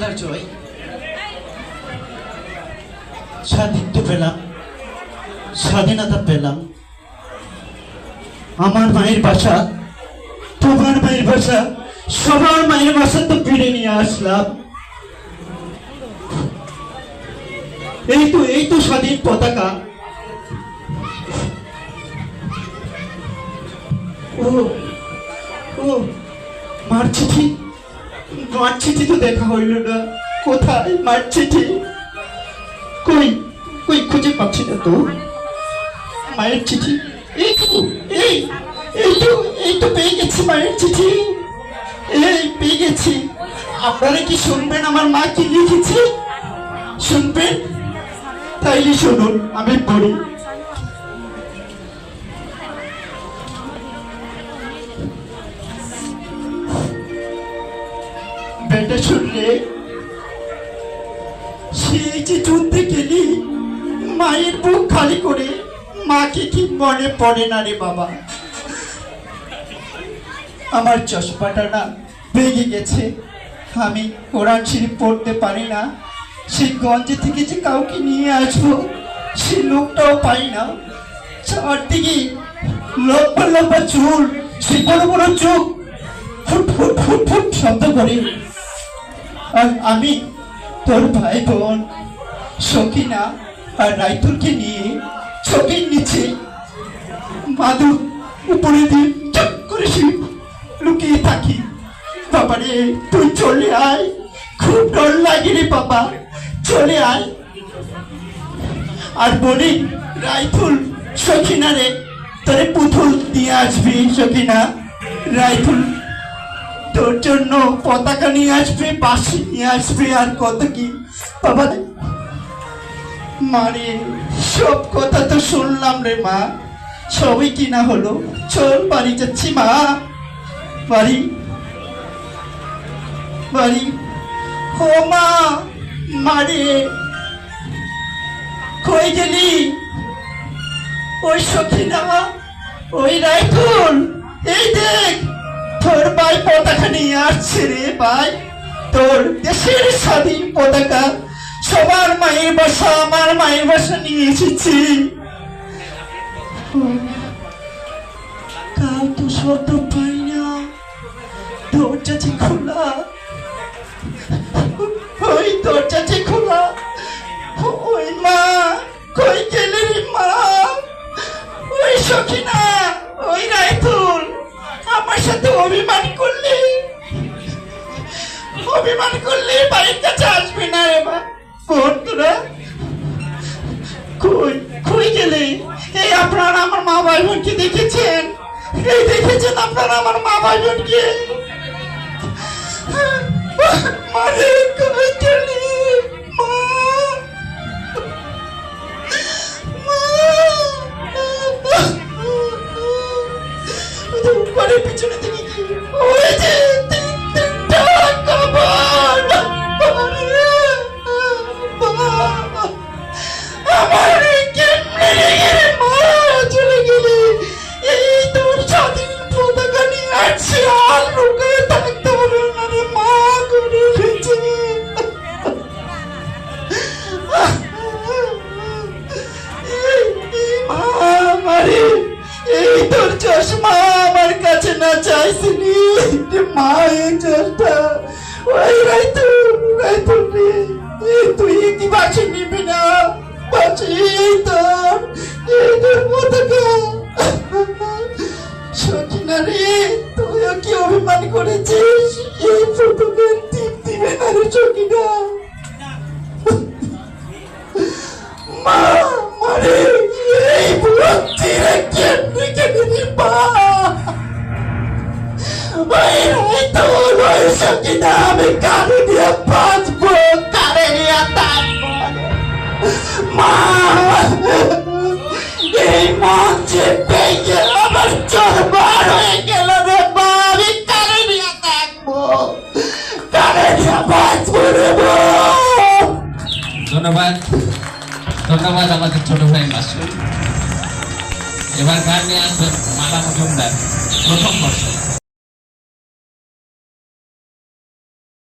পতাকার জয়, স্বাধীনতা পেলাম, স্বাধীনতা পেলাম। আমার মায়ের বাসা, তোমার মায়ের বাসা, সবার মায়ের বাসা তো ফিরে নিয়ে আসলাম। এই তো স্বাধীন পতাকা। ও ও মার চিঠি, মার চিঠি তো দেখা হইল না। কোথায় মার চিঠি? কই কই খুঁজে পাচ্ছি না তো মায়ের চিঠি। এই তো পেয়ে গেছি মায়ের চিঠি, এই পেয়ে গেছি। আপনারা কি শুনবেন আমার মা কি লিখেছে? শুনবেন? তাইলে শুনুন, আমি পড়ি। বেটা শুনলে, সেই যে যুদ্ধে গেলি মায়ের বুক খালি করে, মাকে কি মনে পড়ে না রে বাবা? আমার চশমাটা না ভেঙে গেছে, আমি কোরআন শরীফ পড়তে পারি না। সেই গঞ্জে থেকে যে কাউকে নিয়ে আসবো সে লোকটাও পাই না। চারদিকে লম্বা লম্বা চুল, সে বড় বড় চোখ, ফুট ফুট ফুট ফুট শব্দ করে। আর আমি তোর ভাই বোন সকিনা আর রাইতুলকে নিয়ে চোখের নিচে মাদু উপরে দিয়ে চট করে লুকিয়ে থাকি। বাবারে তুই চলে আয়, খুব ডর লাগে রে বাবা, চলে আয়। আর বলি রাইতুল, সখিনা রে, তোরে পুতুল নিয়ে আসবি। সখিনা, রাইতুল তোর জন্য পতাকা নিয়ে আসবে, বাঁশি নিয়ে আসবে, আর কত কি। বাবা মারে, সব কথা তো শুনলাম রে মা, সবই কিনা হলো। চল বাড়ি যাচ্ছি মা, বাড়ি বাড়ি। ও মা, মারে কই গেলি? ওই সখিনা, ওই রাইতুল, এই দেখ তোর ভাই পতাকা নিয়ে আসছে রে ভাই, তোর দেশের স্বাধীন পতাকা। সবার মায়ের বাসা, আমার মায়ের বাসা নিয়ে এসেছি। কাউ তো শব্দ পাই না, দরজা যে খোলা, ওই দরজা যে খোলা। ওই মা, কই গেলে রে মা? ওই সখিনা, ওই রাইতুল, আমার সাথে অভিমান করলে বাড়ির কাছে আসবি না রে মা। তোরা কই গেলে? এই আপনারা আমার মা ভাই বোনকে দেখেছেন? এই দেখেছেন আপনারা আমার মা ভাই বোনকে? মারে কই গেলে মা? ঘরের পিছনে দেখি কি ওই যে তিনটা কবর। আমার কেমনে রে মা চলে গেলে? এই তোর স্বাধীন পতাকা নিয়ে আসছে, আর লুকিয়ে থাকতে হবে না রে মা, করে ফেলছে। মারে, এই তোর চশমা আমার কাছে না চাইছিলি মা, এই চশমা। ওই রাইতুল রে, তুই কি বাঁচি নিবি না? বাঁচি তোর, এই তোর পতাকা। সখিনা রে, তুইও কি অভিমান করেছিস? এই পতাকা দিবে না রে সখিনা। মা, মারে, এই বুড়িরা কেমনে কেমনে পা? ওই রাইতুল, ওই সখিনা, আমি কারে নিয়ে বাঁচবো, কারে নিয়ে থাকবো? মা, এই মঞ্চে পেয়ে আমার চরবার হয়ে গেল রে মা, আমি কারে নিয়ে থাকবো, কারে নিয়ে বাঁচবো রে মা? ধন্যবাদ, ধন্যবাদ আমাদের ছোট ভাই মাসুদ। এবার গান নিয়ে আসবেন মালা মজুমদার, প্রথম বর্ষ।